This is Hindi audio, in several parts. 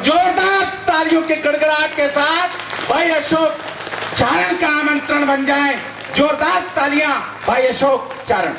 जोरदार तालियों के गड़गड़ाहट के साथ भाई अशोक चारण का आमंत्रण बन जाए। जोरदार तालियां भाई अशोक चारण।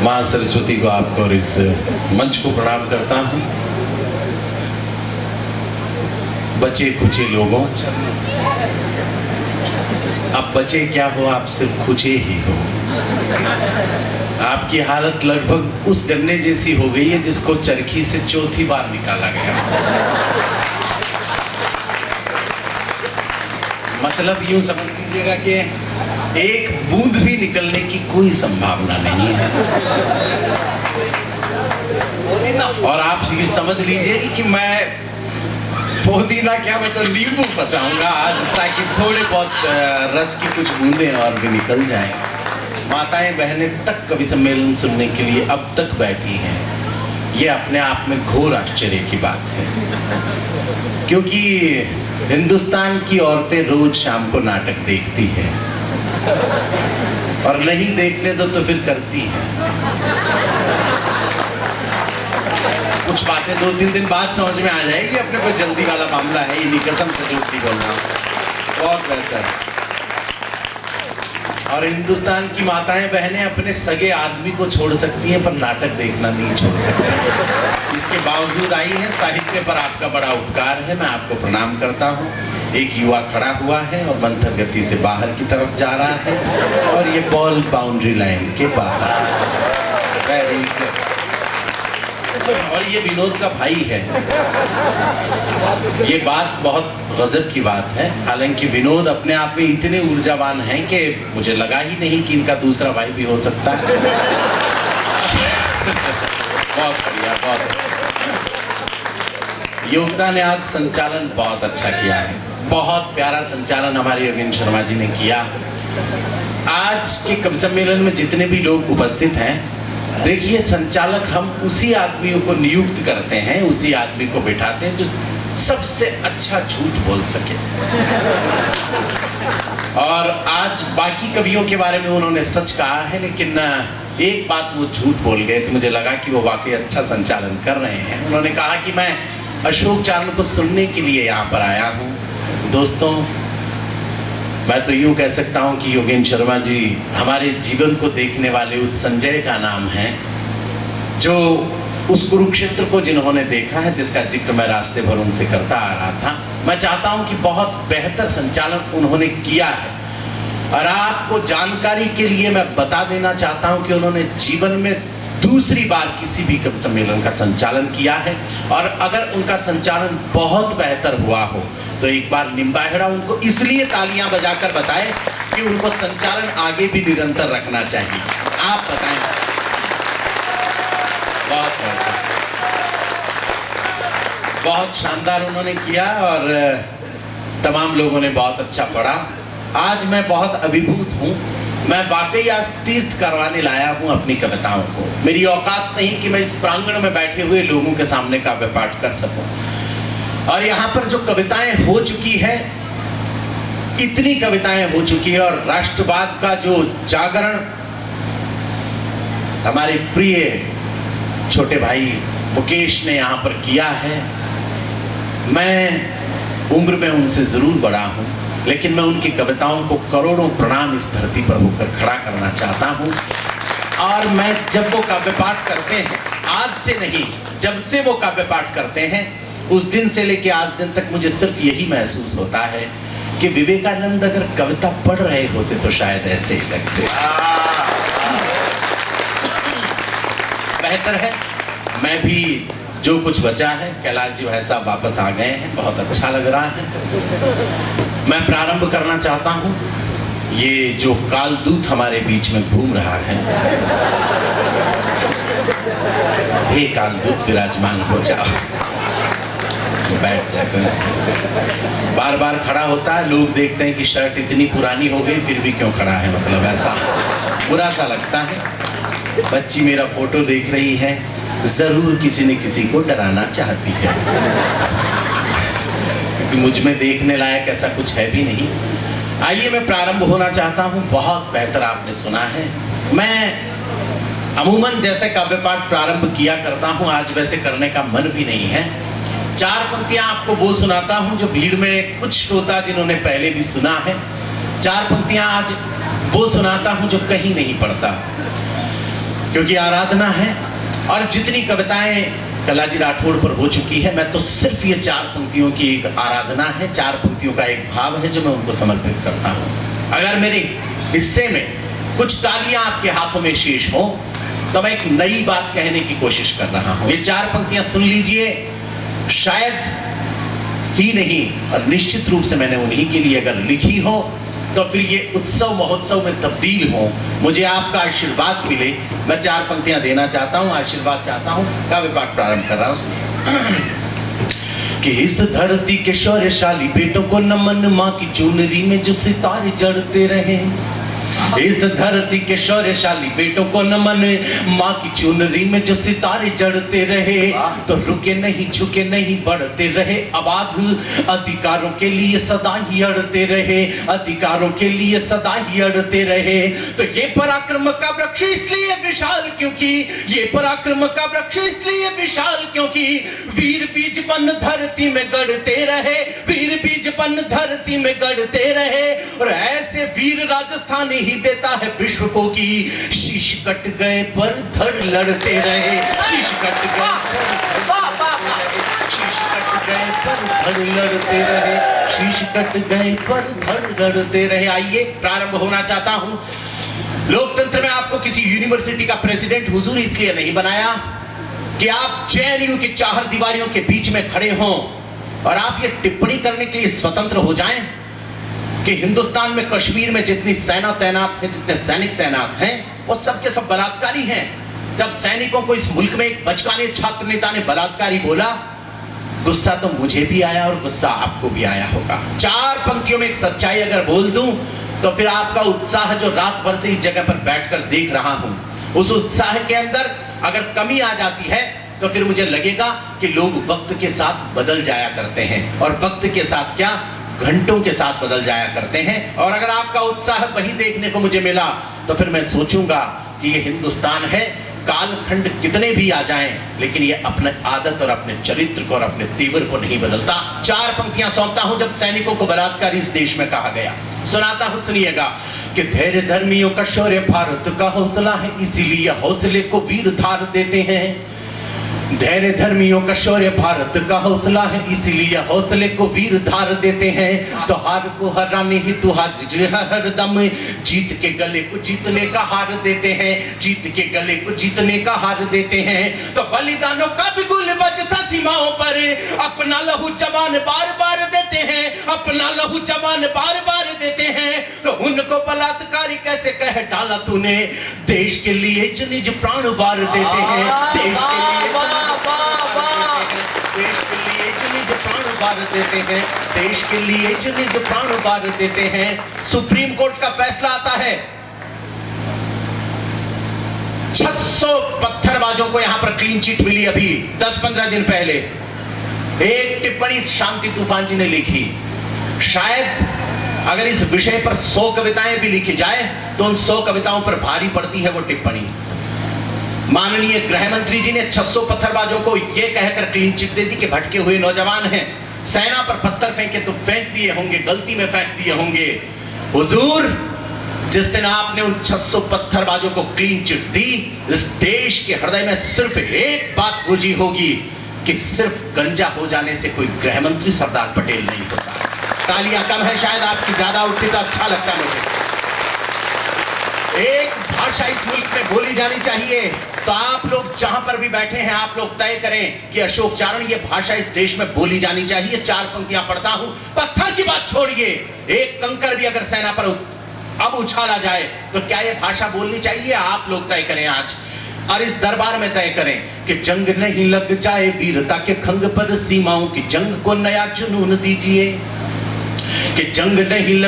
माँ सरस्वती को आपको और इस मंच को प्रणाम करता हूँ। बचे खुचे लोगों, अब बचे क्या हो, आप सिर्फ खुचे ही हो। आपकी हालत लगभग उस गन्ने जैसी हो गई है जिसको चरखी से चौथी बार निकाला गया। मतलब यूं समझ लीजिएगा कि एक बूंद भी निकलने की कोई संभावना नहीं है। और आप ये समझ लीजिए कि मैं पुदीना क्या, मैं तो नींबू फंसाऊंगा आज ताकि थोड़े बहुत रस की कुछ बूंदें और भी निकल जाएं। माताएं बहनें तक कवि सम्मेलन सुनने के लिए अब तक बैठी हैं। ये अपने आप में घोर आश्चर्य की बात है, क्योंकि हिंदुस्तान की औरतें रोज शाम को नाटक देखती हैं और नहीं देखने दो तो फिर करती हैं। कुछ बातें 2-3 दिन बाद समझ में आ जाएगी। अपने को जल्दी वाला मामला है, इन्हीं कसम से झूठ नहीं बोलना, बहुत बेहतर। और हिंदुस्तान की माताएं बहनें अपने सगे आदमी को छोड़ सकती हैं पर नाटक देखना नहीं छोड़ सकती। इसके बावजूद आई हैं। साहित्य पर आपका बड़ा उपकार है, मैं आपको प्रणाम करता हूँ। एक युवा खड़ा हुआ है और मंथर गति से बाहर की तरफ जा रहा है और ये बॉल बाउंड्री लाइन के बाहर। Very good. और ये विनोद का भाई है। ये बात बहुत गजब की बात है। हालांकि विनोद अपने आप में इतने ऊर्जावान हैं कि मुझे लगा ही नहीं कि इनका दूसरा भाई भी हो सकता है। बहुत बढ़िया, बहुत योगदान है। आज संचालन बहुत अच्छा किया है, बहुत प्यारा संचालन हमारे योगेंद्र शर्मा जी ने किया। आज के कवि सम्मेलन में जितने भी लोग उपस्थित हैं, देखिए संचालक हम उसी आदमियों को नियुक्त करते हैं, उसी आदमी को बिठाते हैं जो सबसे अच्छा झूठ बोल सके। और आज बाकी कवियों के बारे में उन्होंने सच कहा है, लेकिन एक बात वो झूठ बोल गए तो मुझे लगा कि वो वाकई अच्छा संचालन कर रहे हैं। उन्होंने कहा कि मैं अशोक चारण को सुनने के लिए यहाँ पर आया हूँ। दोस्तों, मैं तो यूं कह सकता हूं कि योगेंद्र शर्मा जी हमारे जीवन को देखने वाले उस संजय का नाम है जो उस कुरुक्षेत्र को जिन्होंने देखा है, जिसका जिक्र मैं रास्ते भर उनसे करता आ रहा था। मैं चाहता हूं कि बहुत बेहतर संचालन उन्होंने किया है और आपको जानकारी के लिए मैं बता देना चाहता हूं कि उन्होंने जीवन में दूसरी बार किसी भी कवि सम्मेलन का संचालन किया है। और अगर उनका संचालन बहुत बेहतर हुआ हो तो एक बार निम्बाहेड़ा उनको इसलिए तालियां बजाकर बताएं कि उनको संचालन आगे भी निरंतर रखना चाहिए। आप बताएं। बहुत शानदार उन्होंने किया और तमाम लोगों ने बहुत अच्छा पढ़ा। आज मैं बहुत अभिभूत हूँ। मैं वाकई आज तीर्थ करवाने लाया हूँ अपनी कविताओं को। मेरी औकात नहीं कि मैं इस प्रांगण में बैठे हुए लोगों के सामने काव्य पाठ कर सकूं। और यहाँ पर जो कविताएं हो चुकी है, इतनी कविताएं हो चुकी है, और राष्ट्रवाद का जो जागरण हमारे प्रिय छोटे भाई मुकेश ने यहाँ पर किया है, मैं उम्र में उनसे जरूर बड़ा हूँ, लेकिन मैं उनकी कविताओं को करोड़ों प्रणाम इस धरती पर होकर खड़ा करना चाहता हूँ। और मैं जब वो काव्य पाठ करते हैं, आज से नहीं, जब से वो काव्य पाठ करते हैं, उस दिन से लेके आज दिन तक मुझे सिर्फ यही महसूस होता है कि विवेकानंद अगर कविता पढ़ रहे होते तो शायद ऐसे ही लगते। बेहतर है मैं भी जो कुछ बचा है, कैलाश जी भाई साहब वापस आ गए हैं, बहुत अच्छा लग रहा है। मैं प्रारंभ करना चाहता हूँ। ये जो कालदूत हमारे बीच में घूम रहा है, हे कालदूत विराजमान हो जाओ। तो बैठ जाकर बार बार खड़ा होता है, लोग देखते हैं कि शर्ट इतनी पुरानी हो गई फिर भी क्यों खड़ा है, मतलब ऐसा बुरा सा लगता है। बच्ची मेरा फोटो देख रही है, जरूर किसी न किसी को डराना चाहती है, क्योंकि मुझ में देखने लायक ऐसा कुछ है भी नहीं। आइए मैं प्रारंभ होना चाहता हूँ। बहुत बेहतर आपने सुना है। मैं अमूमन जैसे काव्य पाठ प्रारंभ किया करता हूँ, आज वैसे करने का मन भी नहीं है। 4 पंक्तियां आपको वो सुनाता हूँ जो भीड़ में कुछ श्रोता जिन्होंने पहले भी सुना है। 4 पंक्तियां आज वो सुनाता हूँ जो कहीं नहीं पढ़ता, क्योंकि आराधना है और जितनी कविताएं कलाजी राठौड़ पर हो चुकी है, मैं तो सिर्फ ये 4 पंक्तियों की एक आराधना है, 4 पंक्तियों का एक भाव है जो मैं उनको समर्पित करता हूँ। अगर मेरे हिस्से में कुछ तालियां आपके हाथों में शेष हो तो मैं एक नई बात कहने की कोशिश कर रहा हूं। ये 4 पंक्तियां सुन लीजिए, शायद ही नहीं और निश्चित रूप से मैंने उन्हीं के लिए अगर लिखी हो तो फिर ये उत्सव महोत्सव में तब्दील हो, मुझे आपका आशीर्वाद मिले। मैं 4 पंक्तियां देना चाहता हूं, आशीर्वाद चाहता हूं। काव्य पाठ प्रारंभ कर रहा हूं। कि इस धरती के शौर्यशाली बेटों को नमन, माँ की चुनरी में जो सितारे जड़ते रहे। इस धरती के शौर्यशाली बेटों को नमन, माँ की चुनरी में जो सितारे जड़ते रहे। तो रुके नहीं, झुके नहीं, बढ़ते रहे, आबाद अधिकारों के लिए सदा ही अड़ते रहे, अधिकारों के लिए सदा ही अड़ते रहे। तो ये पराक्रम का वृक्ष इसलिए विशाल क्योंकि, ये पराक्रम का वृक्ष इसलिए विशाल क्योंकि वीर बीज बन धरती में गढ़ते रहे, वीर बीज बन धरती में गढ़ते रहे। और ऐसे वीर राजस्थान ही देता है विश्व को कि शीश कट गए पर धड़ लड़ते रहे, शीश कट गए शीश कट गए पर धड़ लड़ते रहे, शीश कट गए पर धड़ लड़ते रहे। आइए प्रारंभ होना चाहता हूं। लोकतंत्र में आपको किसी यूनिवर्सिटी का प्रेसिडेंट हुजूर इसलिए नहीं बनाया कि आप जेएनयू की 4 दीवारियों के बीच में खड़े हों और आप ये टिप्पणी करने के लिए स्वतंत्र हो जाएं कि हिंदुस्तान में कश्मीर में जितनी सेना तैनात है, जितने सैनिक तैनात हैं, वो सब के सब बलात्कारी हैं। जब सैनिकों को इस मुल्क में एक बचकाने छात्र नेता ने बलात्कारी बोला, गुस्सा तो मुझे भी आया और गुस्सा आपको भी आया होगा। 4 पंक्तियों में एक सच्चाई अगर बोल दूं तो फिर आपका उत्साह जो रात भर से इस जगह पर बैठकर देख रहा हूं, उस उत्साह के अंदर अगर कमी आ जाती है तो फिर मुझे लगेगा कि लोग वक्त के साथ बदल जाया करते हैं, और वक्त के साथ क्या, घंटों के साथ बदल जाया करते हैं। और अगर आपका उत्साह वही देखने को मुझे मिला तो फिर मैं सोचूंगा कि ये हिंदुस्तान है, कालखंड कितने भी आ जाएं, लेकिन ये अपने आदत और अपने चरित्र को और अपने तेवर को नहीं बदलता। 4 पंक्तियां सौंपता हूं जब सैनिकों को बलात्कारी इस देश में कहा गया, सुनाता हूं, सुनिएगा। कि धैर्य धर्मियों का शौर्य भारत का हौसला है, इसीलिए हौसले को वीर धार देते हैं। धैर्य धर्मियों का शौर्य भारत का हौसला है, इसीलिए हौसले को वीर धार देते हैं। तो हार को हराने हेतु हाजिर हरदम, जीत के गले को जीतने का हार देते हैं, जीत के गले को जीतने का हार देते हैं। तो बलिदानों का भी गुल बजता सीमाओं पर, अपना लहू जवान बार बार देते हैं, अपना लहू जवान बार बार देते हैं। तो उनको बलात्कारी कैसे कह डाला तूने, देश के लिए निज प्राण वार देते हैं, देश के लिए देश के लिए जो निज प्राण वार देते हैं, देश के लिए जो निज प्राण वार देते हैं। सुप्रीम कोर्ट का फैसला आता है, 600 पत्थरबाजों को यहां पर क्लीन चिट मिली अभी 10-15 दिन पहले। एक टिप्पणी शांति तूफान जी ने लिखी, शायद अगर इस विषय पर 100 कविताएं भी लिखी जाए तो उन 100 कविताओं पर भारी पड़ती है वो टिप्पणी। माननीय गृह मंत्री जी ने 600 पत्थरबाजों को यह कहकर क्लीन चिट दे दी कि भटके हुए नौजवान हैं, सेना पर पत्थर फेंके तो फेंक दिए होंगे, गलती में फेंक दिए होंगे। हुजूर, जिस दिन आपने उन 600 पत्थरबाजों को क्लीन चिट दी, इस देश के हृदय में सिर्फ एक बात गूंजी होगी कि सिर्फ गंजा हो जाने से कोई गृह मंत्री सरदार पटेल नहीं होता। तालियां कम है, शायद आपकी ज्यादा उठती तो अच्छा लगता मुझे। एक भाषा इस मुल्क में बोली जानी चाहिए, तो आप लोग जहां पर भी बैठे हैं आप लोग तय करें कि अशोक चारण ये भाषा इस देश में बोली जानी चाहिए। 4 पंक्तियां पढ़ता हूं, पत्थर की बात छोड़िए, एक कंकर भी अगर सेना पर अब उछाला जाए तो क्या ये भाषा बोलनी चाहिए, आप लोग तय करें आज। और इस दरबार में तय करें कि जंग नहीं लग जाए वीरता के खंग पर सीमाओं की जंग को नया जुनून दीजिए, कि जंग नहीं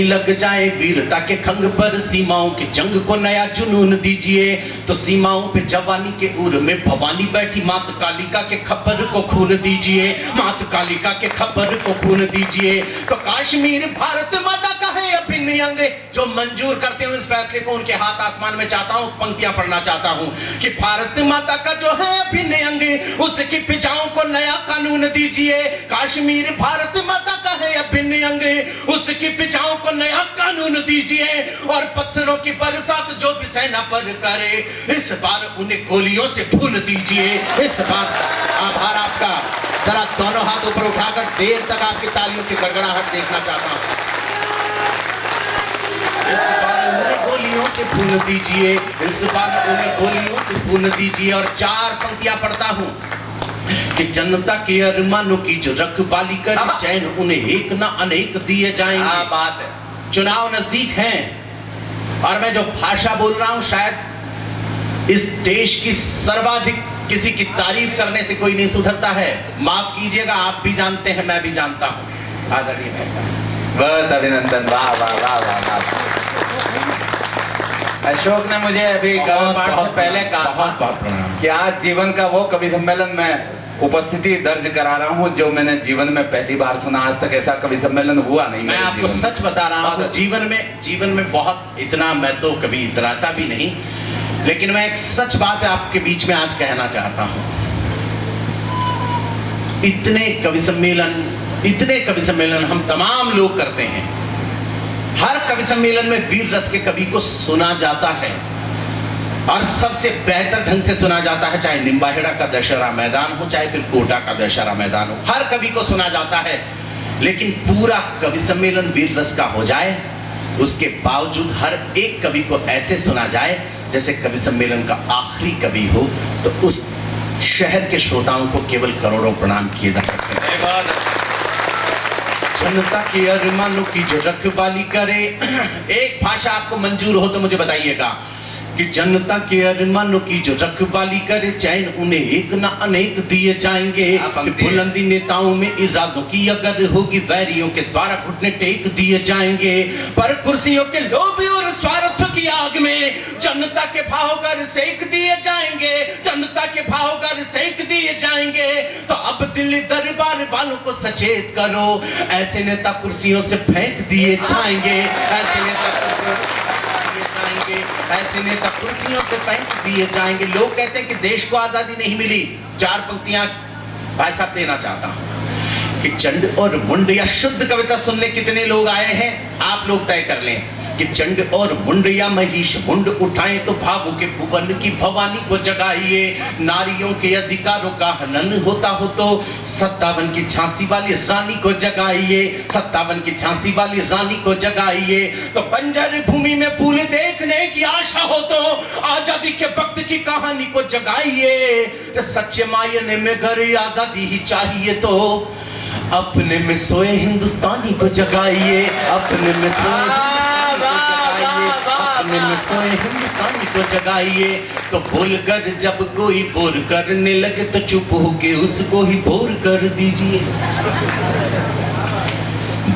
लग जाए वीरता के खंग पर सीमाओं की जंग को नया जुनून दीजिए। तो सीमाओं पे जवानी के उर में भवानी बैठी, मात कालिका के खप्पर को खून दीजिए, मात कालिका के खप्पर को खून दीजिए। तो कश्मीर भारत माता का है अभिन्न अंग, जो मंजूर करते हो इस फैसले को उनके हाथ आसमान में चाहता हूं, पंक्तियां पढ़ना चाहता हूं कि भारत माता का जो है अभिन्न अंग, उसकी फिजाओं को नया कानून दीजिए। कश्मीर भारत माता का है अभिन्न अंग, उसकी फिजाओं को नया कानून दीजिए। और पत्थरों की बरसात जो भी सेना पर करे, इस बार उन्हें गोलियों से भून दीजिए। इस बार आभार आपका, जरा दोनों हाथ ऊपर उठाकर देर तक आपकी तालियों की गड़गड़ाहट देखना चाहता हूं। इस बार उन्हें गोलियों से भून दीजिए, इस बार उन्हें गोलियों से भून दीजिए। और 4 पंक्तियां पढ़ता हूं कि जनता के अरमानों की जो रखवाली करे, चैन उन्हें एक ना अनेक दिए जाएंगे। बात है, चुनाव नजदीक हैं और मैं जो भाषा बोल रहा हूं शायद इस देश की सर्वाधिक किसी की तारीफ करने से कोई नहीं सुधरता है। माफ कीजिएगा, आप भी जानते हैं, मैं भी जानता हूं। आदरणीय बहुत अभिनंदन, वाह वाह वाह वाह वाह। अशोक ने मुझे अभी कवि पाठ से पहले कहा कि आज जीवन का वो कवि सम्मेलन में उपस्थिति दर्ज करा रहा हूँ जो मैंने जीवन में पहली बार सुना। आज तक ऐसा कवि सम्मेलन हुआ नहीं। मैं आपको सच बता रहा हूँ, जीवन में बहुत इतना मैं तो कभी इतराता भी नहीं, लेकिन मैं एक सच बात आपके बीच में आज कहना चाहता हूँ। इतने कवि सम्मेलन हम तमाम लोग करते हैं। हर कवि सम्मेलन में वीर रस के कवि को सुना जाता है और सबसे बेहतर ढंग से सुना जाता है, चाहे निम्बाहेड़ा का दशहरा मैदान हो, चाहे फिर कोटा का दशहरा मैदान हो, हर कवि को सुना जाता है। लेकिन पूरा कवि सम्मेलन वीर रस का हो जाए, उसके बावजूद हर एक कवि को ऐसे सुना जाए जैसे कवि सम्मेलन का आखिरी कवि हो, तो उस शहर के श्रोताओं को केवल करोड़ों प्रणाम किए जा सकते हैं। जनता के अरमानों की जो रखवाली करे, एक भाषा आपको मंजूर हो तो मुझे बताइएगा कि जनता के अरमानों की जो रखवाली करे, चैन उन्हें एक ना अनेक दिए जाएंगे। बुलंदी नेताओं में इरादों की अगर होगी, वैरियों के द्वारा घुटने टेक दिए जाएंगे। पर कुर्सियों के लोभ और स्वार्थ की आग में जनता के भाव कर सेक दिए जाएंगे, जनता के भाव कर सेक दिए जाएंगे। तो अब दिल्ली दरबार वालों को सचेत करो, ऐसे नेता कुर्सियों से फेंक दिए जाएंगे, ऐसे नेता कुर्सियों से फेंक दिए जाएंगे। लोग कहते हैं कि देश को आजादी नहीं मिली। 4 पंक्तियां भाई साहब देना चाहता हूं कि चंड और मुंड या शुद्ध कविता सुनने कितने लोग आए हैं, आप लोग तय कर लें कि चंड और मुंड या महिष मुंड उठाएं तो भावों के भुवन की भवानी को जगाइए। नारियों के अधिकारों का हनन होता हो तो 57 की झांसी वाली रानी को जगाइए, 57 की झांसी वाली रानी को जगाइए। तो बंजर भूमि में फूल देखने की आशा हो तो आजादी के वक्त की कहानी को जगाइए। सच्चे मायने में घर आजादी ही चाहिए तो अपने में सोए हिंदुस्तानी को जगाइए, अपने में सोए हिंदुस्तानी को जगाइए। तो बोलकर जब कोई बोर करने लगे तो चुप होके उसको ही बोर कर दीजिए।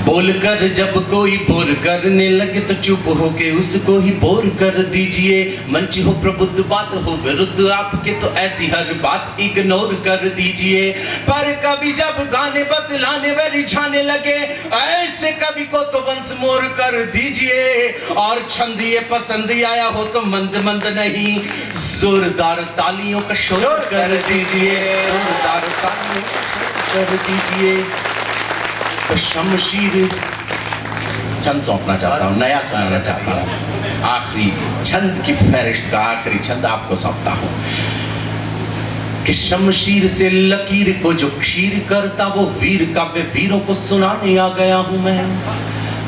बोलकर जब कोई बोर करने लगे तो चुप होके उसको ही बोर कर दीजिए। मंच हो प्रबुद्ध, बात हो विरुद्ध आपके तो ऐसी हर बात इग्नोर कर दीजिए। पर कभी जब गाने बतलाने व रिझाने लगे, ऐसे कभी को तो वंस मोर कर दीजिए। और छंद ये पसंद आया हो तो मंद मंद नहीं, जोरदार तालियों का शोर कर दीजिए, जोरदार तालियों का शोर कर दीजिए। तो शमशीर छंद सौंपना चाहता हूँ, नया सुनाना चाहता हूँ। आखिरी छंद की फहरिस्त का आखिरी छंद आपको सौंपता हूँ कि शमशीर से लकीर को जो क्षीर करता वो वीर काव्य वीरों को सुनाने आ गया हूँ मैं।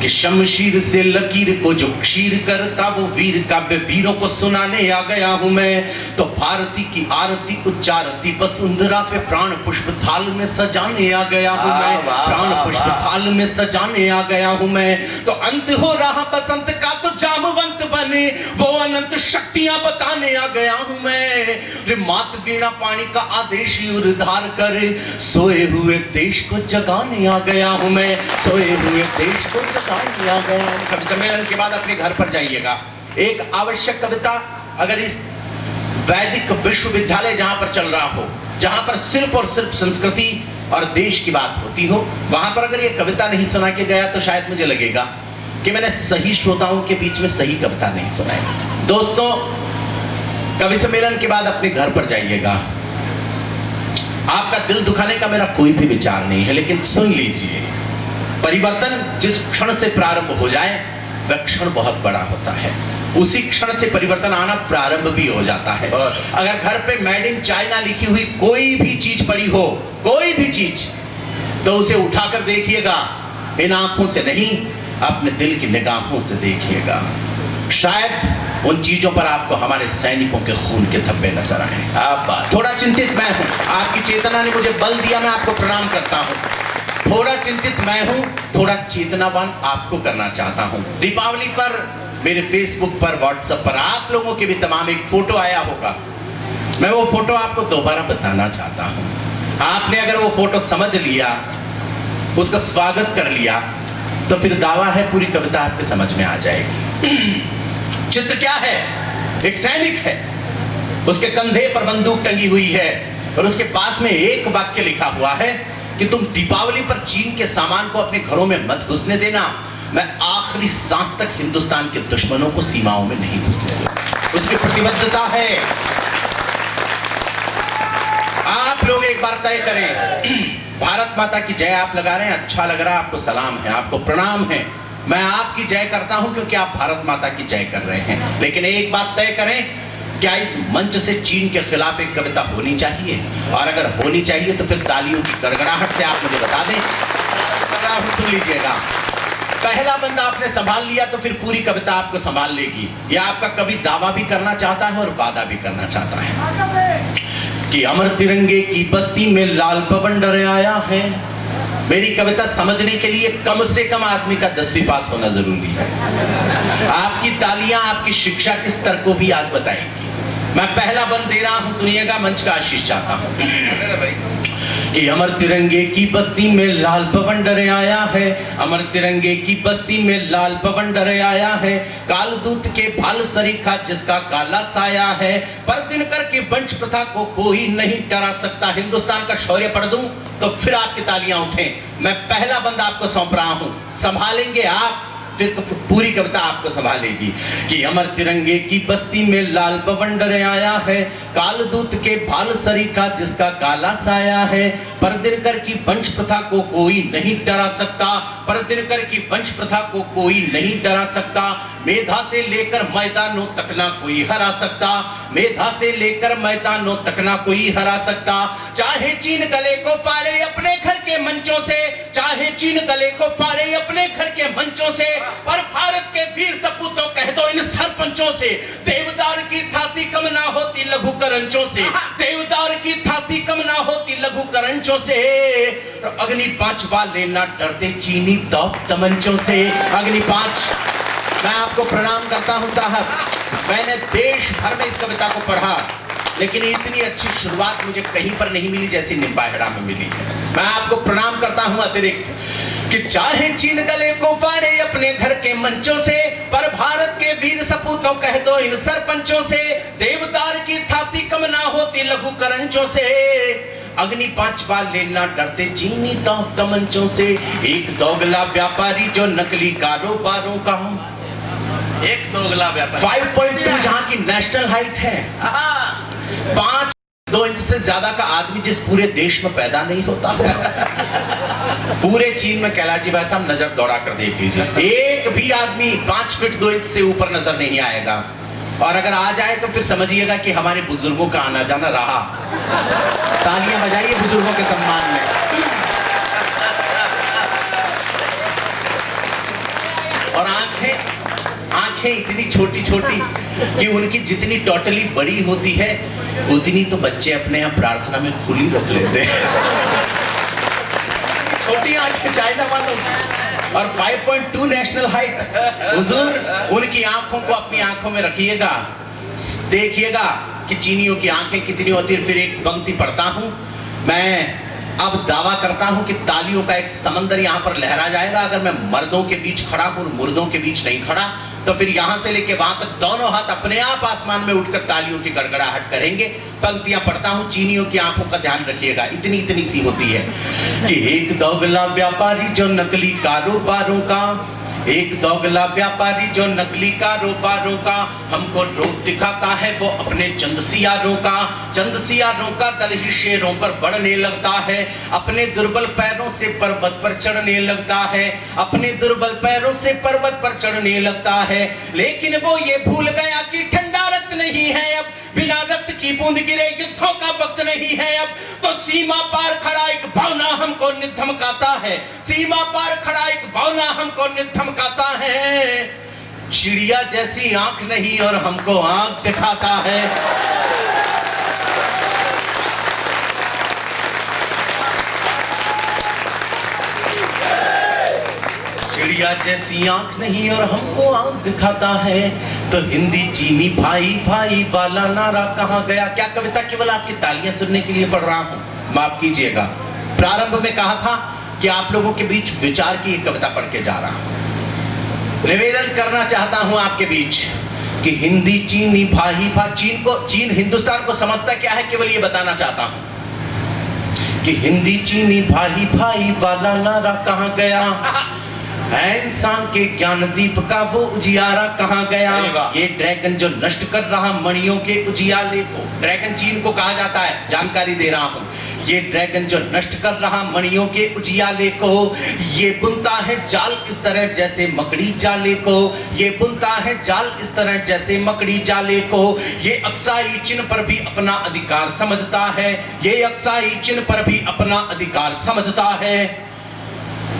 कि शमशीर से लकीर को जो क्षीर करता वो वीर काव्य वीरों को सुनाने आ गया हूं मैं। तो भारती की आरती उच्चारती वसुंधरा पे प्राण पुष्प थाल में सजाने आ गया हूं मैं। प्राण पुष्प थाल में सजाने आ गया हूं मैं। तो अंत हो रहा बसंत का तो जामवंत बने वो अनंत शक्तियां बताने आ गया हूं मैं। रे मात वीणा पानी का आदेश उद्धार करे सोए हुए देश को जगाने आ गया हूं मैं। सोए हुए देश को जगाने आ गया हूं। कवि सम्मेलन के बाद अपने घर पर जाइएगा। एक आवश्यक कविता अगर इस वैदिक विश्वविद्यालय जहां पर चल रहा हो, जहां पर सिर्फ और सिर्फ संस्कृति और देश की बात होती हो, वहां पर अगर ये कविता नहीं सुना के गया तो शायद मुझे लगेगा कि मैंने सही श्रोताओं के बीच में सही कविता नहीं सुनाई। दोस्तों, कवि सम्मेलन के बाद अपने घर पर जाइएगा। आपका दिल दुखाने का मेरा कोई भी विचार नहीं है, लेकिन सुन लीजिए, परिवर्तन जिस क्षण से प्रारंभ हो जाए वह क्षण बहुत बड़ा होता है। उसी क्षण से परिवर्तन आना प्रारंभ भी हो जाता है। अगर घर पे मेड इन चाइना लिखी हुई कोई भी चीज पड़ी हो, कोई भी चीज, तो उसे उठाकर देखिएगा। इन आंखों से नहीं, अपने दिल की निगाहों से देखिएगा। शायद उन चीजों पर आपको हमारे सैनिकों के खून के धब्बे नजर आए। आप थोड़ा चिंतित मैं हूं, आपकी चेतना ने मुझे बल दिया, मैं आपको प्रणाम करता हूं। थोड़ा चिंतित मैं हूं, थोड़ा चेतनावान आपको करना चाहता हूं। दीपावली पर मेरे फेसबुक पर, व्हाट्सएप पर आप लोगों के भी तमाम एक फोटो आया होगा। मैं वो फोटो आपको दोबारा बताना चाहता हूं। आपने अगर वो फोटो समझ लिया, उसका स्वागत कर लिया, तो फिर दावा है पूरी कविता आपके समझ में आ जाएगी। चित्र क्या है? एक सैनिक है, उसके कंधे पर बंदूक टंगी हुई है और उसके पास में एक वाक्य लिखा हुआ है कि तुम दीपावली पर चीन के सामान को अपने घरों में मत घुसने देना, मैं आखिरी सांस तक हिंदुस्तान के दुश्मनों को सीमाओं में नहीं घुसने दूंगा। उसकी प्रतिबद्धता है। आप लोग एक बार तय करें, भारत माता की जय आप लगा रहे हैं, अच्छा लग रहा है, आपको सलाम है, आपको प्रणाम है। मैं आपकी जय करता हूं क्योंकि आप भारत माता की जय कर रहे हैं। लेकिन एक बात तय करें, क्या इस मंच से चीन के खिलाफ एक कविता होनी चाहिए? और अगर होनी चाहिए तो फिर तालियों की गड़गड़ाहट से आप मुझे बता दें। सुन लीजिएगा, पहला बंदा आपने संभाल लिया तो फिर पूरी कविता आपको संभाल लेगी। या आपका कवि दावा भी करना चाहता है और वादा भी करना चाहता है कि अमर तिरंगे की बस्ती में लाल बवंडर आया है। मेरी कविता समझने के लिए कम से कम आदमी का 10वीं पास होना जरूरी है। आपकी तालियां आपकी शिक्षा के स्तर को भी आज बताएंगी। मैं पहला बंद दे रहा हूं, सुनिएगा, मंच का आशीष चाहता हूं कि अमर तिरंगे की बस्ती में लाल बवंडर आया है। अमर तिरंगे की बस्ती में लाल बवंडर आया है। काल दूत के भाल सरीखा जिसका काला साया है। पर दिनकर की वंश प्रथा को कोई नहीं डरा सकता। हिंदुस्तान का शौर्य पढ़ दूं तो फिर आपकी तालियां उठें। मैं पहला बंद आपको सौंप रहा हूं, संभालेंगे आप, फिर पूरी कविता आपको संभालेगी कि अमर तिरंगे की बस्ती में लाल बवंडर आया है। काल दूत के भाल सरीखा जिसका काला साया है। पर दिनकर की वंश प्रथा को कोई नहीं डरा सकता। पर दिनकर की वंश प्रथा को कोई नहीं डरा सकता। मेधा से लेकर मैदानों तक ना कोई हरा सकता। मेधा से लेकर मैदानों तक ना कोई हरा सकता। चाहे चीन गले को फाड़े अपने घर के मंचों से, चाहे चीन गले को फाड़े अपने घर के मंचों से, पर भारत के वीर सपूतों कह दो इन सरपंचों से, देवदार की थाती कम ना होती लघु करंचों से। देवदार की थाती कम ना होती लघु करंचों से। अग्नि 5 वाले ना डरते चीनी तोप तमंचों से। अग्नि 5। मैं आपको प्रणाम करता हूं साहब। मैंने देश भर में इस कविता को पढ़ा, लेकिन इतनी अच्छी शुरुआत मुझे कहीं पर नहीं मिली जैसी निम्बाहेड़ा में मिली है। मैं आपको प्रणाम करता हूं अतिरिक्त कि चाहे चीन गले को फाड़े अपने घर के मंचों से, पर भारत के वीर सपूतों कह दो इन सरपंचों से, देवदार की थाती कम ना होती लघु करंचों से। अग्नि 5 वाले ना डरते चीनी तमंचों से। एक दोगला व्यापारी जो नकली कारोबारों का, एक दोगला व्यापारी 5.2 जहां की नेशनल हाइट है, 5.2 इंच से ज्यादा का आदमी जिस पूरे देश में पैदा नहीं होता पूरे चीन में। कैलाश जी भाई साहब नजर दौड़ा कर देख लीजिए, एक भी आदमी 5 फीट 2 इंच से ऊपर नजर नहीं आएगा। और अगर आ जाए तो फिर समझिएगा कि हमारे बुजुर्गों का आना जाना रहा। तालियां बजाइए बुजुर्गों के सम्मान में। और आंखें इतनी छोटी छोटी कि उनकी जितनी टोटली बड़ी होती है उतनी तो बच्चे अपने यहाँ प्रार्थना में खुली रख लेते हैं। छोटी आंखें चाइना वालों और 5.2 नेशनल हाइट। हुजूर उनकी आंखों को अपनी आंखों में रखिएगा, देखिएगा कि चीनियों की आंखें कितनी होती है। फिर एक पंक्ति पढ़ता हूं, मैं अब दावा करता हूं कि तालियों का एक समंदर यहां पर लहरा जाएगा अगर मैं मर्दों के बीच खड़ा हूं और मुर्दों के बीच नहीं खड़ा, तो फिर यहां से लेके वहां तक दोनों हाथ अपने आप आसमान में उठकर तालियों की गड़गड़ाहट करेंगे। पंक्तियां पढ़ता हूं, चीनियों की आंखों का ध्यान रखिएगा, इतनी इतनी सी होती है कि एक दोगला व्यापारी जो नकली कारोबारों का, एक दोगला व्यापारी जो नकली कारोबारों का हमको रोक दिखाता है, वो अपने चंदसियारों का दल ही शेरों पर बढ़ने लगता है, अपने दुर्बल पैरों से पर्वत पर चढ़ने लगता है, अपने दुर्बल पैरों से पर्वत पर चढ़ने लगता है। लेकिन वो ये भूल गया कि ठंडा रक्त नहीं है अब, बिना रक्त की बूंद गिरे युद्धों का वक्त नहीं है अब। तो सीमा पार खड़ा एक भावना हमको निधमकाता है, सीमा पार खड़ा एक भावना हमको निधमकाता है। चिड़िया जैसी आंख नहीं और हमको आंख दिखाता है। चिड़िया जैसी आंख नहीं और हमको आंख दिखाता है। तो हिंदी चीनी भाई भाई वाला नारा कहाँ गया। क्या कविता केवल आपकी तालियां सुनने के लिए पढ़ रहा हूं, माफ कीजिएगा। प्रारंभ में कहा था कि आप लोगों के बीच विचार की एक कविता पढ़ के जा रहा हूं। निवेदन करना चाहता हूं आपके बीच कि हिंदी चीनी भाई भाई, चीन हिंदुस्तान को समझता क्या है, केवल ये बताना चाहता हूं कि हिंदी चीनी भाई भाई वाला नारा कहाँ गया है, इंसान के ज्ञान दीप का वो उजियारा कहाँ गया। ये ड्रैगन जो नष्ट कर रहा मणियों के उजियाले को, ड्रैगन चीन को कहा जाता है, जानकारी दे रहा हूं। ये ड्रैगन जो नष्ट कर रहा मणियों के उजियाले को, ये बुनता है जाल इस तरह जैसे मकड़ी जाले को, ये बुनता है जाल इस तरह जैसे मकड़ी जाले को। ये अक्साई चिन्ह पर भी अपना अधिकार समझता है, ये अक्साई चिन्ह पर भी अपना अधिकार समझता है।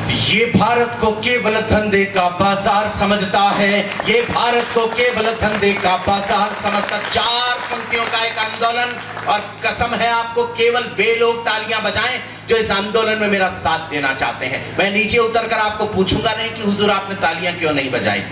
ये भारत को केवल धंधे का बाजार समझता है, ये भारत को केवल धंधे का बाजार समझता। 4 पंक्तियों का एक आंदोलन, और कसम है आपको केवल वे लोग तालियां बजाएं जो इस आंदोलन में मेरा साथ देना चाहते हैं। मैं नीचे उतरकर आपको पूछूंगा नहीं कि हुजूर आपने तालियां क्यों नहीं बजाई,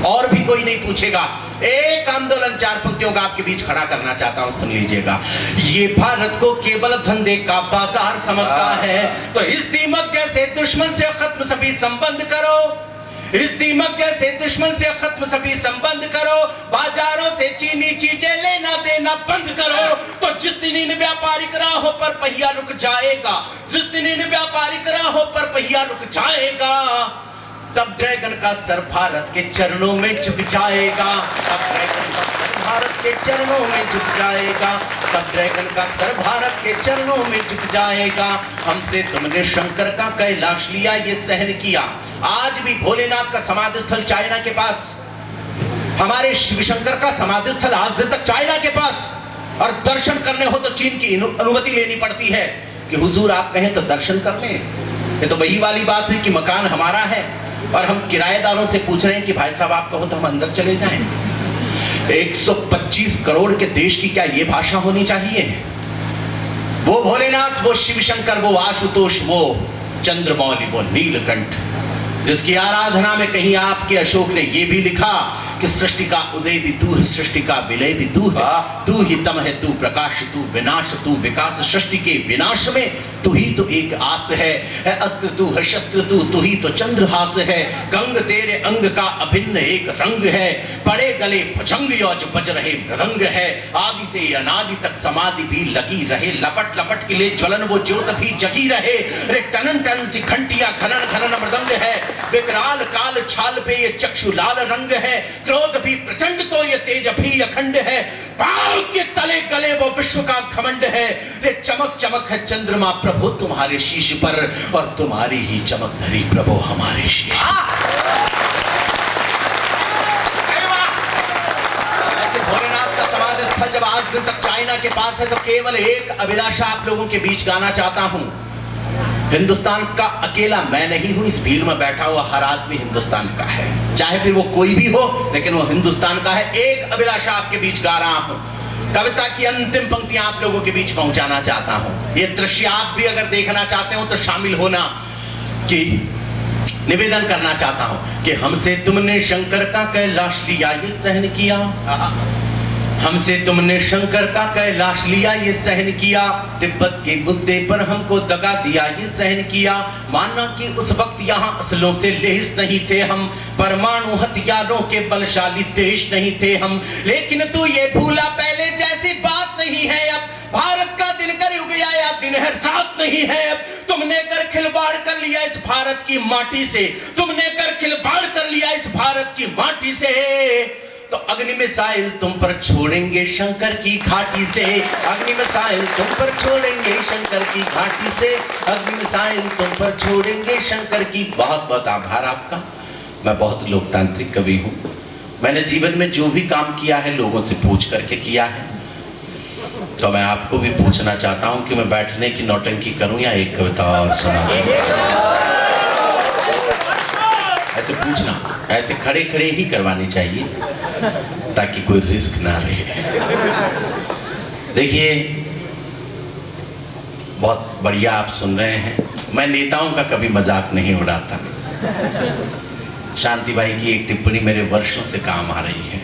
और भी कोई नहीं पूछेगा। एक आंदोलन 4 पंक्तियों का आपके बीच खड़ा करना चाहता हूं, सुन लीजिएगा। ये भारत को केवल धंधे का बाजार समझता है, तो इस दीमक जैसे दुश्मन से खत्म सभी संबंध करो, इस दीमक जैसे दुश्मन से खत्म सभी संबंध करो, बाजारों से चीनी चीजें लेना देना बंद करो। तो जिस दिन इन व्यापारिक राहों पर पहिया रुक जाएगा, जिस दिन इन व्यापारिक राहों पर पहिया रुक जाएगा, तब ड्रैगन का सर भारत के चरणों में झुक जाएगा, तब ड्रैगन का सर भारत के चरणों में झुक जाएगा, तब ड्रैगन का सर भारत के चरणों में झुक जाएगा। हमसे तुमने शंकर का कैलाश लिया, ये सहन किया। आज भी भोलेनाथ का समाधि स्थल चाइना के पास, हमारे शिव शंकर का समाधि स्थल आज दिन तक चाइना के पास, और दर्शन करने हो तो चीन की अनुमति लेनी पड़ती है कि हुजूर आप कहें तो दर्शन कर लें। ये तो वही वाली बात है कि मकान हमारा है और हम किराएदारों से पूछ रहे हैं कि भाई साहब आप कहो तो हम अंदर चले जाएं। 125 करोड़ के देश की क्या ये भाषा होनी चाहिए? वो भोलेनाथ, वो शिव शंकर, वो आशुतोष, वो चंद्रमौली, वो नीलकंठ, जिसकी आराधना में कहीं आपके अशोक ने ये भी लिखा कि सृष्टि का उदय भी तू है, सृष्टि का विलय भी तू है, तू ही तम है, तू प्रकाश, तू विनाश, तू विकास। सृष्टि के विनाश में तू ही तो एक आस है अस्त्र तू है शस्त्र तू ही तो चंद्रहास है। गंग तेरे अंग का अभिन्न एक रंग है, पड़े गले भुजंग यो जो बज रहे मृदंग है। आदि से अनादि तक समाधि भी लगी रहे, लपट लपट के लिए ज्वलन वो ज्योत भी जगी रहे। रे टनन टन सी घंटिया घनन घनन मृदंग है, विकराल काल छाल पे ये चक्षु लाल रंग है। क्रोध भी प्रचंड तो ये तेज भी अखंड है, पांव के तले गले वो विश्व का घमंड है। रे चमक चमक है चंद्रमा प्रभु तुम्हारे शीश पर, और तुम्हारी ही चमक धरी प्रभु हमारे शीश। ऐसे भोलेनाथ का समाधि स्थल जब आज दिन तक चाइना के पास है, तो केवल एक अभिलाषा आप लोगों के बीच गाना चाहता हूं हिंदुस्तान का अकेला मैं नहीं हूं, इस भीड़ में बैठा हुआ हर आदमी हिंदुस्तान का है, चाहे फिर वो कोई भी हो, लेकिन वो हिंदुस्तान का है। एक अभिलाषा आपके बीच गा रहा हूं, कविता की अंतिम पंक्तियां आप लोगों के बीच पहुंचाना चाहता हूं। ये दृश्य आप भी अगर देखना चाहते हो तो शामिल होना, कि निवेदन करना चाहता हूं कि हमसे तुमने शंकर का कैलाश लिया ये सहन किया, हमसे तुमने शंकर का कैलाश लिया ये सहन किया, तिब्बत के मुद्दे पर हमको दगा दिया ये सहन किया, माना कि उस वक्त यहाँ असलों से लेस नहीं थे हम, परमाणु हथियारों के बलशाली देश नहीं थे हम, लेकिन तू ये भूला पहले जैसी बात नहीं है अब, भारत का दिन कर युग आया दिन है रात नहीं है अब, तुमने कर खिलवाड़ कर लिया इस भारत की माटी से, तुमने कर खिलवाड़ कर लिया इस भारत की माटी से, तो अग्नि मिसाइल तुम पर छोड़ेंगे शंकर की घाटी से, अग्नि मिसाइल तुम पर छोड़ेंगे शंकर की घाटी से, अग्नि मिसाइल तुम पर छोड़ेंगे शंकर की। बहुत बहुत आभार आपका। मैं बहुत लोकतांत्रिक कवि हूँ, मैंने जीवन में जो भी काम किया है लोगों से पूछ करके किया है, तो मैं आपको भी पूछना चाहता हूँ कि मैं बैठने की नौटंकी करूँ या एक कविता और सुना दूँ? ऐसे पूछना, ऐसे खड़े खड़े ही करवानी चाहिए ताकि कोई रिस्क ना रहे। देखिए बहुत बढ़िया आप सुन रहे हैं, मैं नेताओं का कभी मजाक नहीं उड़ाता। शांति भाई की एक टिप्पणी मेरे वर्षों से काम आ रही है,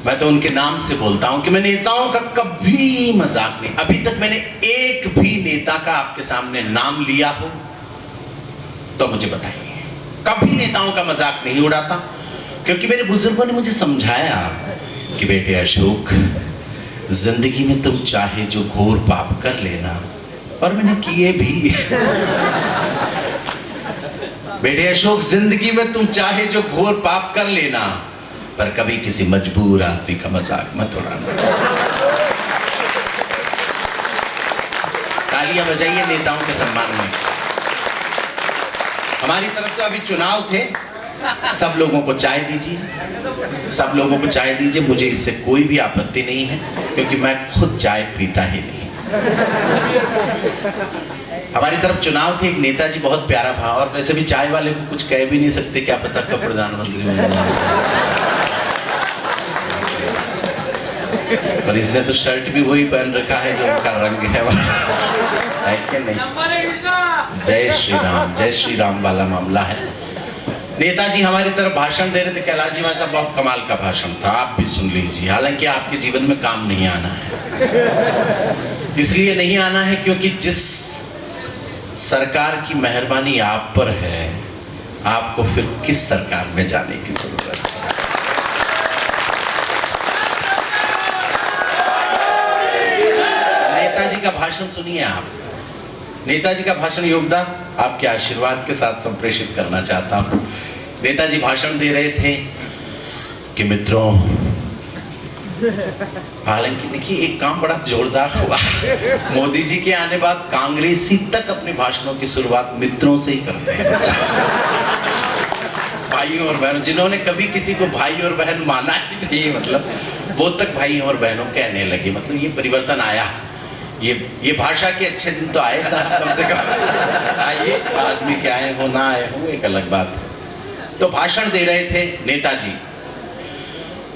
मैं तो उनके नाम से बोलता हूं कि मैं नेताओं का कभी मजाक नहीं, अभी तक मैंने एक भी नेता का आपके सामने नाम लिया हो तो मुझे बताइए। कभी नेताओं का मजाक नहीं उड़ाता, क्योंकि मेरे बुजुर्गों ने मुझे समझाया कि बेटे अशोक, जिंदगी में तुम चाहे जो घोर पाप कर लेना, और मैंने किए भी। बेटे अशोक, जिंदगी में तुम चाहे जो घोर पाप कर लेना, पर कभी किसी मजबूर आदमी का मजाक मत उड़ाना। तालियां बजाइए नेताओं के सम्मान में। हमारी तरफ तो अभी चुनाव थे, सब लोगों को चाय दीजिए, सब लोगों को चाय दीजिए, मुझे इससे कोई भी आपत्ति नहीं है, क्योंकि मैं खुद चाय पीता ही नहीं। हमारी तरफ चुनाव थे, एक नेताजी बहुत प्यारा भाव, और वैसे भी चाय वाले को कुछ कह भी नहीं सकते, क्या पता कब प्रधानमंत्री बने। पर इसने तो शर्ट भी वही पहन रखा है जो उनका रंग है कि नहीं? जय श्री राम वाला मामला है। नेताजी हमारी तरफ भाषण दे रहे थे, कैलाश जी वैसा बहुत कमाल का भाषण था, आप भी सुन लीजिए। हालांकि आपके जीवन में काम नहीं आना है, इसलिए नहीं आना है क्योंकि जिस सरकार की मेहरबानी आप पर है, आपको फिर किस सरकार में जाने की जरूरत है? नेताजी का भाषण सुनिए आप। नेताजी का भाषण योगदान आपके आशीर्वाद के साथ संप्रेषित करना चाहता हूं। नेताजी भाषण दे रहे थे कि मित्रों, हालांकि देखिए एक काम बड़ा जोरदार हुआ, मोदी जी के आने बाद कांग्रेसी तक अपने भाषणों की शुरुआत मित्रों से ही करते हैं। भाइयों और बहनों, जिन्होंने कभी किसी को भाई और बहन माना ही नहीं, मतलब वो तक भाई और बहनों कहने लगे। मतलब ये परिवर्तन आया, ये भाषा के अच्छे दिन तो आए साहब, कम से कम आइए। आदमी के आए हो ना आए हो एक अलग बात है। तो भाषण दे रहे थे नेताजी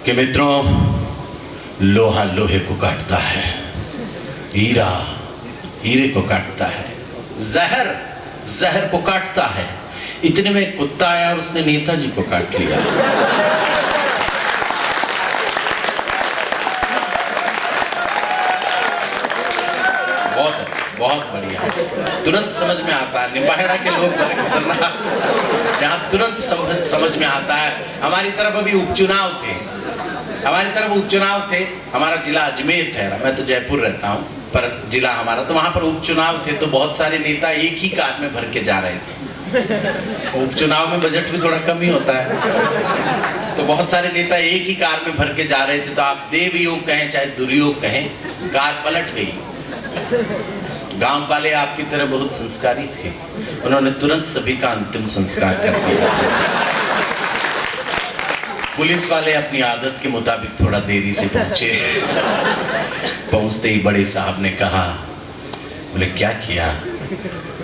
कि मित्रों, लोहा लोहे को काटता है, हीरा हीरे को काटता है, जहर जहर को काटता है। इतने में एक कुत्ता आया और उसने नेताजी को काट लिया। बहुत बढ़िया, तुरंत समझ में आता है। निम्बाहेड़ा के लोग बड़े खतरनाक, यहाँ तुरंत समझ में आता है। हमारी तरफ अभी उपचुनाव थे, हमारा जिला अजमेर ठहरा, मैं तो जयपुर रहता हूँ पर जिला हमारा, तो वहाँ पर उपचुनाव थे, तो बहुत सारे नेता एक ही कार में भर के जा रहे थे। उपचुनाव में बजट भी थोड़ा कम ही होता है, तो बहुत सारे नेता एक ही कार में भर के जा रहे थे। तो आप देव योग कहें चाहे दुर्योग कहें, कार पलट गई। गांव वाले आपकी तरह बहुत संस्कारी थे, उन्होंने तुरंत सभी का अंतिम संस्कार कर दिया। पुलिस वाले अपनी आदत के मुताबिक थोड़ा देरी से पहुंचे। पहुंचते ही बड़े साहब ने कहा, बोले क्या किया?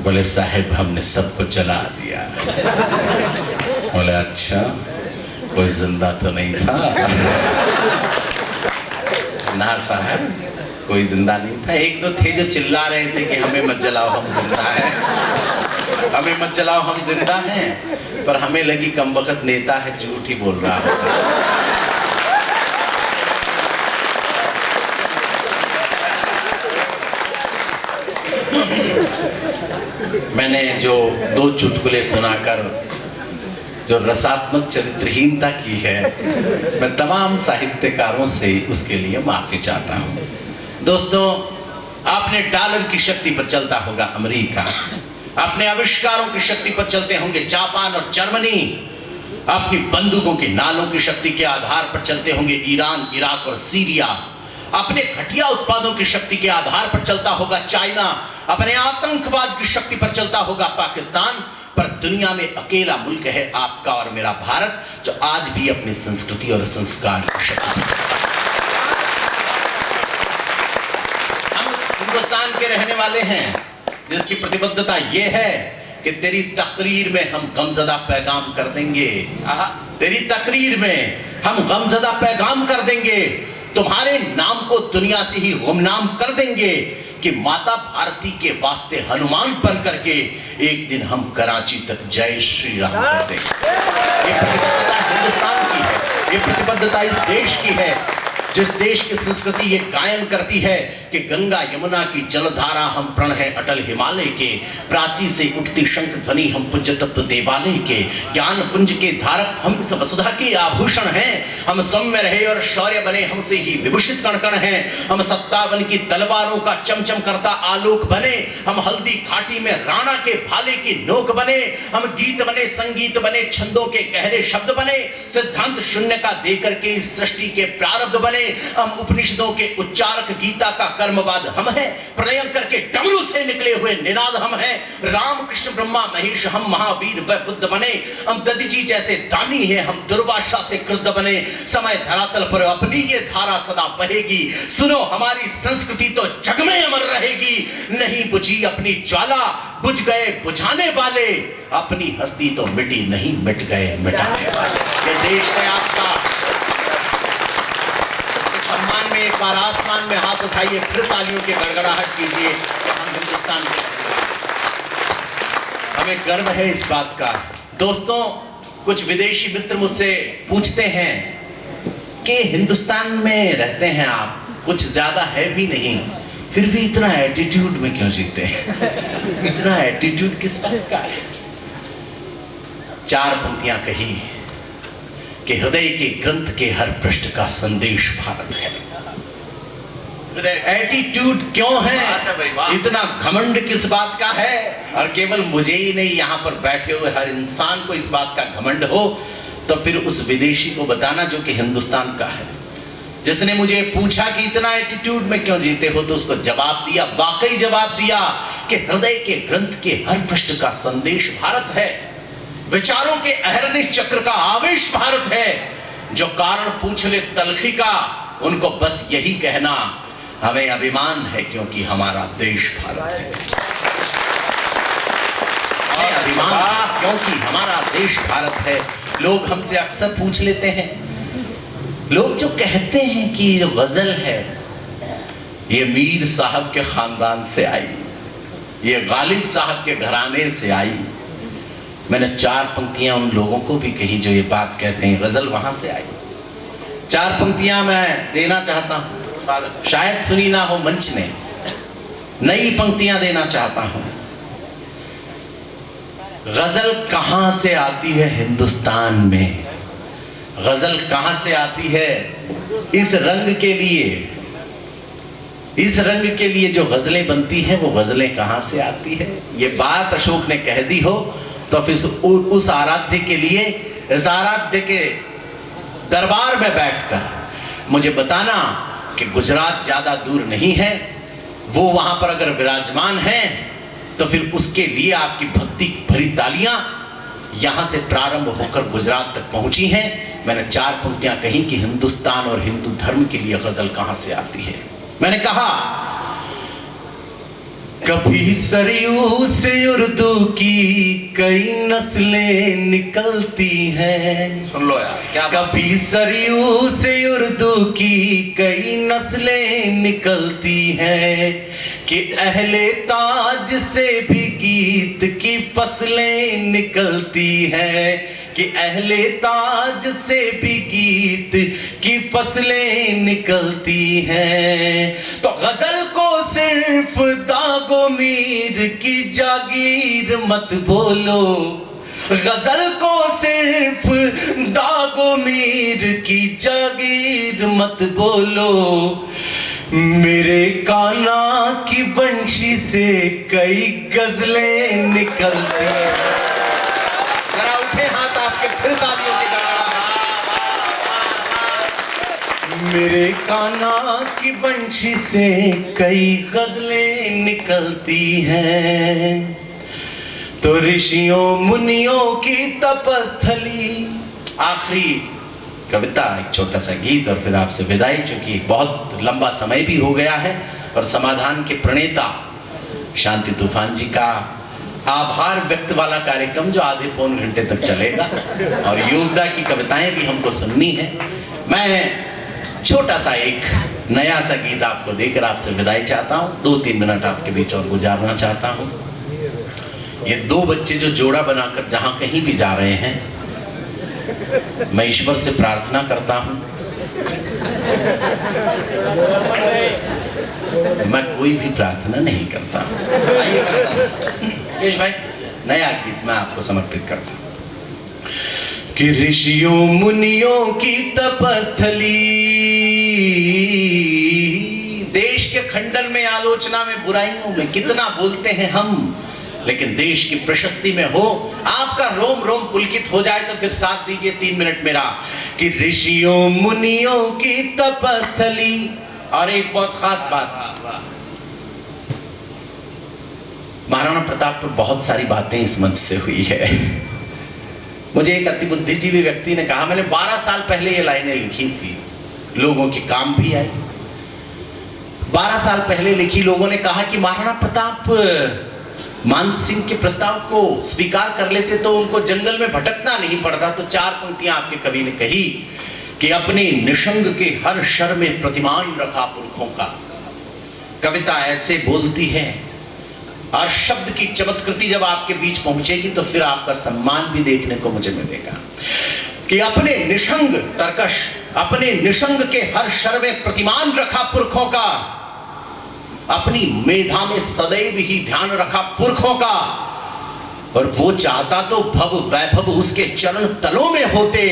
बोले साहब हमने सबको जला दिया। बोले अच्छा, कोई जिंदा तो नहीं था? ना साहब, कोई जिंदा नहीं था। एक दो थे जो चिल्ला रहे थे कि हमें मत जलाओ, हम जिंदा हैं, हमें मत जलाओ, हम जिंदा हैं। पर हमें लगी कमबख्त नेता है, झूठ ही बोल रहा होगा। मैंने जो दो चुटकुले सुनाकर जो रसात्मक चरित्रहीनता की है, मैं तमाम साहित्यकारों से उसके लिए माफी चाहता हूं। दोस्तों, आपने डॉलर की शक्ति पर चलता होगा अमेरिका, अपने आविष्कारों की शक्ति पर चलते होंगे जापान और जर्मनी, अपनी बंदूकों के नालों की शक्ति के आधार पर चलते होंगे ईरान, इराक और सीरिया, अपने घटिया उत्पादों की शक्ति के आधार पर चलता होगा चाइना, अपने आतंकवाद की शक्ति पर चलता होगा पाकिस्तान। पर दुनिया में अकेला मुल्क है आपका और मेरा भारत, जो आज भी अपनी संस्कृति और संस्कार की शक्ति। हम हिंदुस्तान के रहने वाले हैं जिसकी प्रतिबद्धता यह है कि तेरी तकरीर में हम गमज़दा पैगाम कर देंगे। तेरी तकरीर में हम गमज़दा पैगाम कर देंगे, तुम्हारे नाम को दुनिया से ही गुमनाम कर देंगे कि माता भारती के वास्ते हनुमान बन करके एक दिन हम कराची तक जय श्री राम कर देंगे। ये प्रतिबद्धता हिंदुस्तान की है, ये प्रतिबद्धता इस देश की है, जिस देश की संस्कृति ये गायन करती है कि गंगा यमुना की जलधारा हम प्रण है अटल हिमालय के, प्राची से उठती शंख ध्वनि हम पूज्य तत्व देवालय के, ज्ञान कुंज के धारक हम इस वसुधा के आभूषण हैं, हम सौम्य रहे और शौर्य बने हमसे ही विभूषित कण कण हैं, हम 57 की तलवारों का चमचम करता आलोक बने, हम हल्दी घाटी में राणा के भाले की नोक बने, हम गीत बने, संगीत बने, छंदों के गहरे शब्द बने, सिद्धांत शून्य का देकर के इस सृष्टि के प्रारब्ध बने, हम उपनिषदों के उच्चारक, गीता का कर्मवाद हम हैं, प्रलयन करके डमरू से निकले हुए निनाद हम हैं, राम कृष्ण ब्रह्मा महेश हम महावीर व बुद्ध बने, हम दधीची जैसे दानी हैं, हम दुर्वासा से क्रुद्ध बने, समय धरातल पर अपनी ये धारा सदा बहेगी, सुनो हमारी संस्कृति तो जग में अमर रहेगी, नहीं बुझी अपनी ज्वाला बुझ गए बुझाने वाले, अपनी हस्ती तो मिटी नहीं मिट गए मिटाने वाले। ये देश है आपका। सम्मान में एक बार आसमान में हाथ उठाइए, फिर तालियों की गड़गड़ाहट कीजिए। हम हिंदुस्तान के, हमें गर्व है इस बात का। दोस्तों, कुछ विदेशी मित्र मुझसे पूछते हैं कि हिंदुस्तान में रहते हैं आप, कुछ ज्यादा है भी नहीं, फिर भी इतना एटीट्यूड में क्यों जीते हैं? इतना एटीट्यूड किस बात का है? 4 पंक्तियां कही कि हृदय के ग्रंथ के हर पृष्ठ का संदेश भारत है। एटीट्यूड क्यों है? इतना घमंड किस बात का है? और केवल मुझे ही नहीं, यहां पर बैठे हुए हर इंसान को इस बात का घमंड हो, तो फिर उस विदेशी को बताना जो कि हिंदुस्तान का है, जिसने मुझे पूछा कि इतना एटीट्यूड में क्यों जीते हो, तो उसको जवाब दिया, वाकई जवाब दिया कि हृदय के ग्रंथ के हर पृष्ठ का संदेश भारत है, विचारों के अहरनिश चक्र का आवेश भारत है। जो कारण पूछ ले तलखी का, उनको बस यही कहना, हमें अभिमान है क्योंकि हमारा देश भारत है। हमें अभिमान है क्योंकि हमारा देश भारत है। लोग हमसे अक्सर पूछ लेते हैं, लोग जो कहते हैं कि ये गजल है, ये मीर साहब के खानदान से आई, ये गालिब साहब के घराने से आई। मैंने 4 पंक्तियां उन लोगों को भी कही जो ये बात कहते हैं गजल वहां से आई। 4 पंक्तियां मैं देना चाहता हूं, शायद सुनी ना हो मंच ने, नई पंक्तियां देना चाहता हूं। गजल कहां से आती है हिंदुस्तान में? गजल कहां से आती है? इस रंग के लिए, इस रंग के लिए जो गजलें बनती हैं, वो गजलें कहां से आती है? ये बात अशोक ने कह दी हो तो फिर उस आराध्य के लिए, इस आराध्य के दरबार में बैठकर मुझे बताना कि गुजरात ज्यादा दूर नहीं है, वो वहां पर अगर विराजमान है तो फिर उसके लिए आपकी भक्ति भरी तालियां यहां से प्रारंभ होकर गुजरात तक पहुंची हैं। मैंने 4 पंक्तियां कही कि हिंदुस्तान और हिंदू धर्म के लिए गजल कहां से आती है। मैंने कहा कभी सरयू से उर्दू की कई नस्लें निकलती हैं। सुन लो यार क्या कभी सरयू से उर्दू की कई नस्लें निकलती हैं कि अहले ताज से भी गीत की फसलें निकलती हैं कि अहले ताज से भी गीत की फसलें निकलती हैं। तो गजल को सिर्फ दागो मीर की जागीर मत बोलो, गजल को सिर्फ दागो मीर की जागीर मत बोलो। मेरे काना की बंशी से कई गजलें निकलती हैं। जरा उठे हाथ आपके, फिर तालियों की गड़गड़ाहट। मेरे काना की बंशी से कई गजलें निकलती हैं। तो ऋषियों मुनियों की तपस्थली। आखिरी कविता, एक छोटा सा गीत और फिर आपसे विदाई, क्योंकि बहुत लंबा समय भी हो गया है और समाधान के प्रणेता शांति तूफान जी का आभार व्यक्त वाला कार्यक्रम जो आधे पौन घंटे तक चलेगा और योगदा की कविताएं भी हमको सुननी है। मैं छोटा सा एक नया सा गीत आपको देकर आपसे विदाई चाहता हूँ। 2-3 मिनट आपके बीच और गुजारना चाहता हूँ। ये दो बच्चे जो जोड़ा बनाकर जहां कहीं भी जा रहे हैं, मैं ईश्वर से प्रार्थना करता हूं, मैं कोई भी प्रार्थना नहीं करता। यश भाई, नया गीत मैं आपको समर्पित करता हूं कि ऋषियों मुनियों की तपस्थली। देश के खंडन में, आलोचना में, बुराइयों में कितना बोलते हैं हम, लेकिन देश की प्रशस्ति में हो, आपका रोम रोम पुलकित हो जाए तो फिर साथ दीजिए 3 मिनट मेरा कि ऋषियों मुनियों की तपस्थली। और एक बहुत खास बात, महाराणा प्रताप पर बहुत सारी बातें इस मंच से हुई है। मुझे एक अति बुद्धिजीवी व्यक्ति ने कहा, मैंने 12 साल पहले ये लाइनें लिखी थी, लोगों के काम भी आई। 12 साल पहले लिखी, लोगों ने कहा कि महाराणा प्रताप मान सिंह के प्रस्ताव को स्वीकार कर लेते तो उनको जंगल में भटकना नहीं पड़ता। तो 4 पंक्तियां आपके कवि ने कही कि अपने निशंग के हर शर में प्रतिमान रखा पुरखों का। कविता ऐसे बोलती है और शब्द की चमत्कृति जब आपके बीच पहुंचेगी तो फिर आपका सम्मान भी देखने को मुझे मिलेगा कि अपने निशंग तरकश, अपने निशंग के हर शर में प्रतिमान रखा पुरखों का, अपनी मेधा में सदैव ही ध्यान रखा पुरखों का। और वो चाहता तो भव वैभव उसके चरण तलों में होते,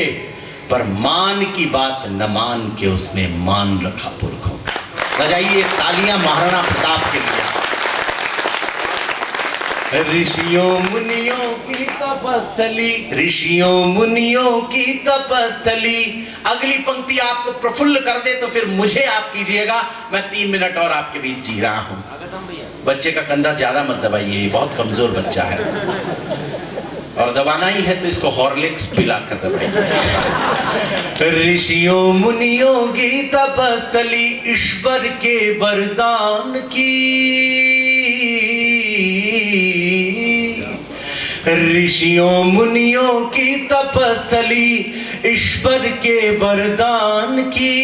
पर मान की बात न मान के उसने मान रखा पुरखों का। बजाइए तालियां महाराणा प्रताप के लिए। ऋषियों मुनियों की तपस्थली, ऋषियों मुनियों की तपस्थली। अगली पंक्ति आपको प्रफुल्ल कर दे तो फिर मुझे आप कीजिएगा। मैं 3 मिनट और आपके बीच जी रहा हूं। बच्चे का कंधा ज्यादा मत दबाइए, बहुत कमजोर बच्चा है और दबाना ही है तो इसको हॉर्लिक्स पिला कर दबाइए। ऋषियों मुनियों की तपस्थली, ईश्वर के वरदान की। ऋषियों मुनियों की तपस्थली, ईश्वर के वरदान की।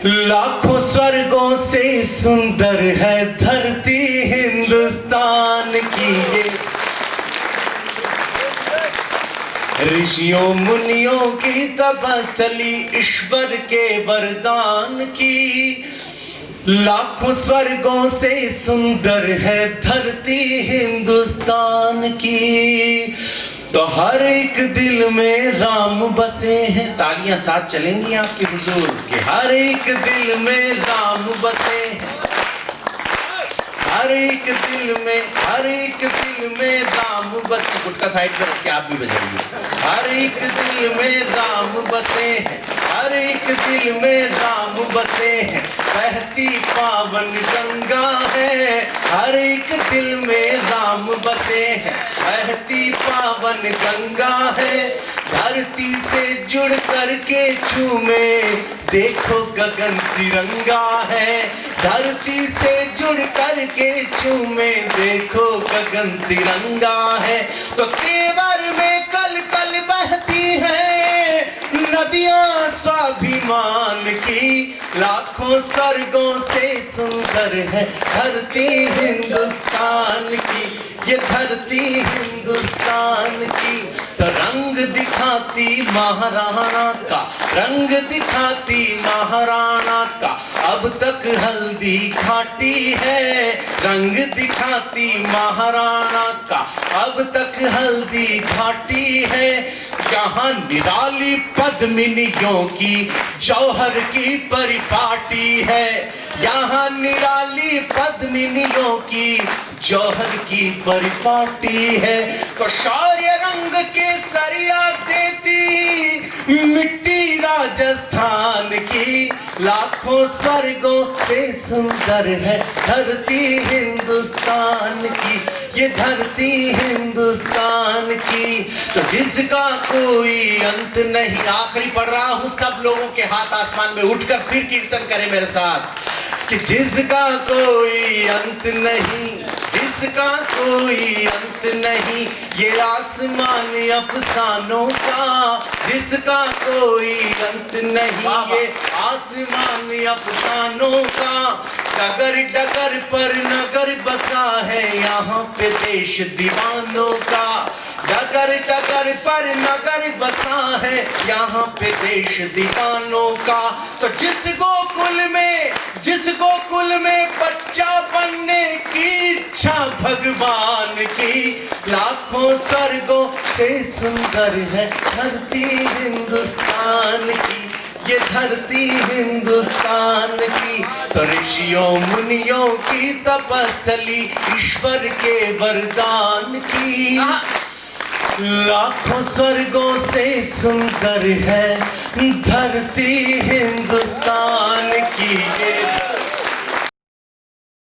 लाखों स्वर्गों से सुंदर है धरती हिंदुस्तान की ये। ऋषियों मुनियों की तपस्थली, ईश्वर के वरदान की। लाखों स्वर्गों से सुंदर है धरती हिंदुस्तान की। तो हर एक दिल में राम बसे हैं। तालियां साथ चलेंगी आपके हुजूर के। हर एक दिल में राम बसे हैं, हर एक दिल में, हर एक दिल में राम बसे। गुटका साइड पर रख के आप भी बजाइए। हर एक दिल में राम बसे हैं, हर एक दिल में राम बसे हैं। बहती पावन गंगा है, हर एक दिल में राम बसे हैं। बहती पावन गंगा है, धरती से जुड़ करके झूमे देखो गगन तिरंगा है। धरती से जुड़ कर के चूमे देखो गगन तिरंगा है। तो तेवर में कल कल बहती है नदियां स्वाभिमान की, लाखों स्वर्गों से सुंदर है धरती हिंदुस्तान की, ये धरती हिंदुस्तान की। तो रंग दिखाती महाराणा का, रंग दिखाती महाराणा का, अब तक हल्दी घाटी है। रंग दिखाती महाराणा का, अब तक हल्दी घाटी है। यहाँ निराली पद्मिनियों की जौहर की परिपाटी है। यहाँ निराली पद्मिनियों की जौहर की परिपाटी है। तो शौर्य रंग के सरिया देती मिट्टी राजस्थान की, लाखों स्वर्गों से सुंदर है धरती हिंदुस्तान की, ये धरती हिंदुस्तान की। तो जिसका कोई अंत नहीं, आखिरी पढ़ रहा हूं, सब लोगों के हाथ आसमान में उठकर फिर कीर्तन करें मेरे साथ कि जिसका कोई अंत नहीं, जिसका कोई अंत नहीं, ये आसमान अफसानों का, जिसका कोई अंत नहीं, ये आसमान अफसानों का। डगर डगर पर नगर बसा है यहाँ पे देश दीवानों का, डगर डगर पर नगर बसा है यहाँ पे देश दीवानों का। तो जिस गोकुल में बच्चा बनने की इच्छा भगवान की, लाखों स्वर्गों से सुंदर है धरती हिंदुस्तान की, ये धरती हिंदुस्तान की। तो ऋषियों मुनियों की तपस्थली, ईश्वर के वरदान की, लाखों स्वर्गों से सुंदर है धरती हिंदुस्तान की, ये